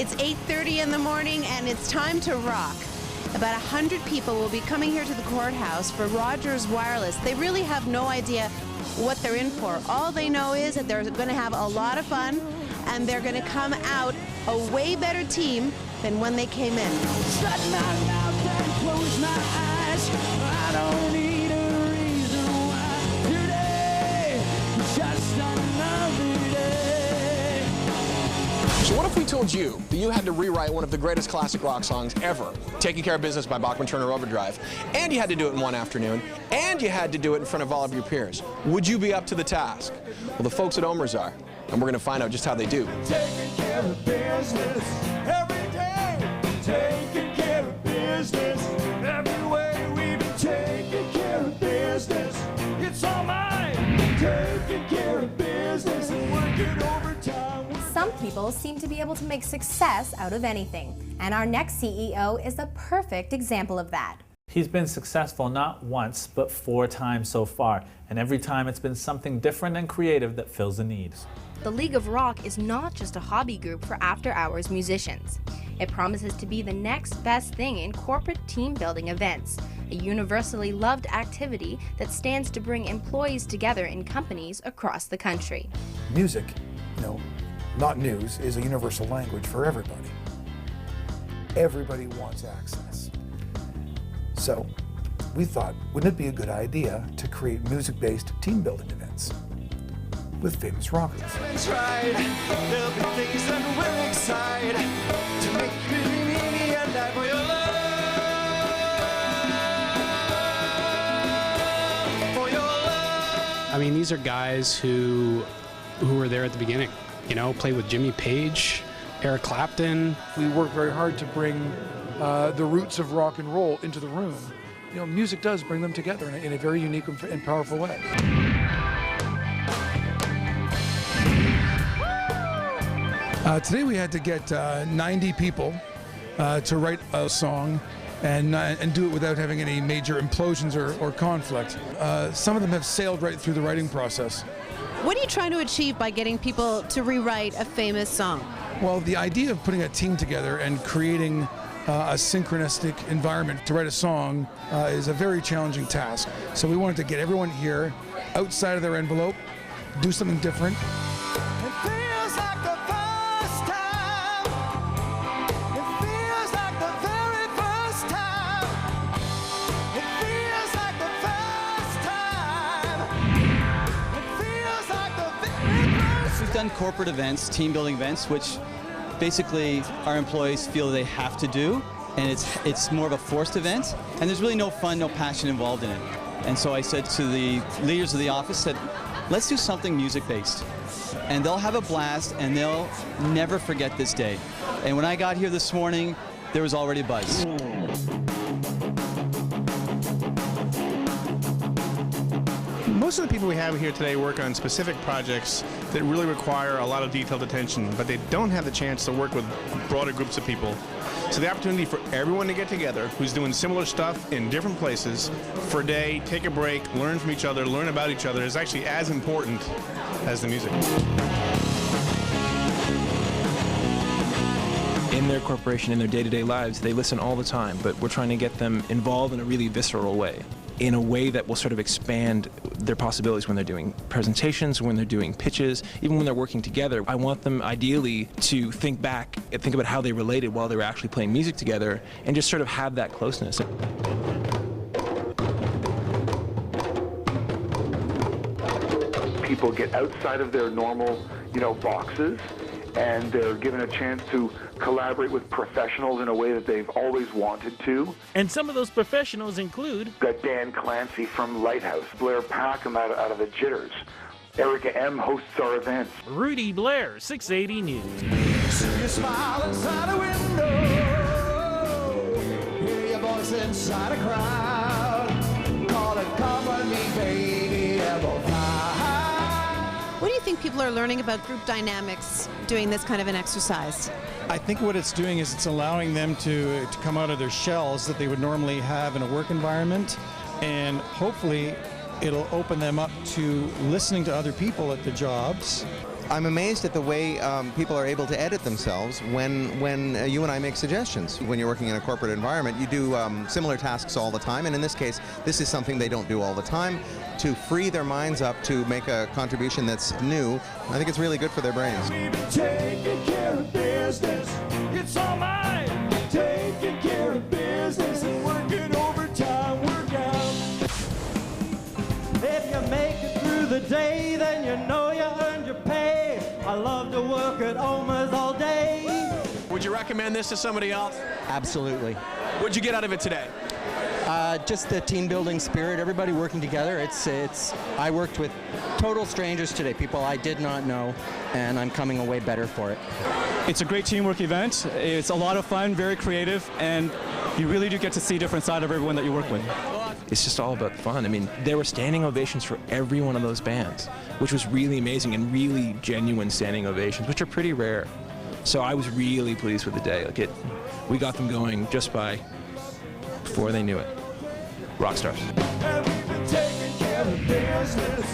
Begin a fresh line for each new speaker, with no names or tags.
It's 8:30 in the morning and it's time to rock. About 100 people will be coming here to the courthouse for Rogers Wireless. They really have no idea what they're in for. All they know is that they're going to have a lot of fun and they're going to come out a way better team than when they came in.
Shut my mouth and close my eyes. I don't need a reason why. Today, just another day.
So what if we told you that you had to rewrite one of the greatest classic rock songs ever, Taking Care of Business by Bachman Turner Overdrive, and you had to do it in one afternoon, and you had to do it in front of all of your peers? Would you be up to the task? Well, the folks at Omer's are, and we're going to find out just how they do.
Taking care of business every day. Taking care of business every way. We've been taking care of business. It's all mine. Taking care of business and working overtime.
Some people seem to be able to make success out of anything, and our next CEO is a perfect example of that.
He's been successful not once, but 4 times so far, and every time it's been something different and creative that fills the needs.
The League of Rock is not just a hobby group for after-hours musicians. It promises to be the next best thing in corporate team-building events, a universally loved activity that stands to bring employees together in companies across the country.
Music, not news, is a universal language for everybody. Everybody wants access. So we thought, wouldn't it be a good idea to create music-based team-building events with famous rockers?
That's right. There'll be things that will excite to make you me and die for your love. For your love.
I mean, these are guys who were there at the beginning. Played with Jimmy Page, Eric Clapton.
We work very hard to bring the roots of rock and roll into the room. Music does bring them together in a very unique and powerful way. Today we had to get 90 people to write a song and do it without having any major implosions or conflict. Some of them have sailed right through the writing process.
What are you trying to achieve by getting people to rewrite a famous song?
Well, the idea of putting a team together and creating a synchronistic environment to write a song is a very challenging task. So we wanted to get everyone here outside of their envelope, do something different.
It feels like the first time. It feels like the very first time. It feels like the first time. It feels like the very first time.
We've done corporate events, team building events, which basically our employees feel they have to do, and it's more of a forced event, and there's really no fun, no passion involved in it. And so I said to the leaders of the office that let's do something music-based, and they'll have a blast, and they'll never forget this day. And when I got here this morning, there was already a buzz.
Most of the people we have here today work on specific projects that really require a lot of detailed attention, but they don't have the chance to work with broader groups of people. So the opportunity for everyone to get together who's doing similar stuff in different places for a day, take a break, learn from each other, learn about each other is actually as important as the music.
In their corporation, in their day-to-day lives, they listen all the time, but we're trying to get them involved in a really visceral way, in a way that will sort of expand their possibilities when they're doing presentations, when they're doing pitches, even when they're working together. I want them ideally to think back and think about how they related while they were actually playing music together and just sort of have that closeness.
People get outside of their normal, boxes, and they're given a chance to collaborate with professionals in a way that they've always wanted to.
And some of those professionals include...
Got Dan Clancy from Lighthouse, Blair Packham out of the Jitters, Erica M. hosts our events.
Rudy Blair, 680 News.
See you smile inside a window, hear your voice inside a crowd, call it company, baby, ever fly.
What do you think people are learning about group dynamics doing this kind of an exercise?
I think what it's doing is it's allowing them to come out of their shells that they would normally have in a work environment, and hopefully it'll open them up to listening to other people at the jobs.
I'm amazed at the way people are able to edit themselves when you and I make suggestions. When you're working in a corporate environment, you do similar tasks all the time, and in this case, this is something they don't do all the time. To free their minds up to make a contribution that's new, I think it's really good for their brains.
Taking care of business, it's all mine. Taking care of business and working overtime, work out. If you make it through the day, then you know you earned your pay. I love to work at Oma's all day.
Would you recommend this to somebody else?
Absolutely.
What'd you get out of it today?
Just the team building spirit, everybody working together. I worked with total strangers today, people I did not know, and I'm coming away better for it.
It's a great teamwork event. It's a lot of fun, very creative, and you really do get to see a different side of everyone that you work with.
It's just all about fun. I mean, there were standing ovations for every one of those bands, which was really amazing, and really genuine standing ovations, which are pretty rare. So I was really pleased with the day. We got them going just before they knew it. Rock stars.
And we've been taking care of business.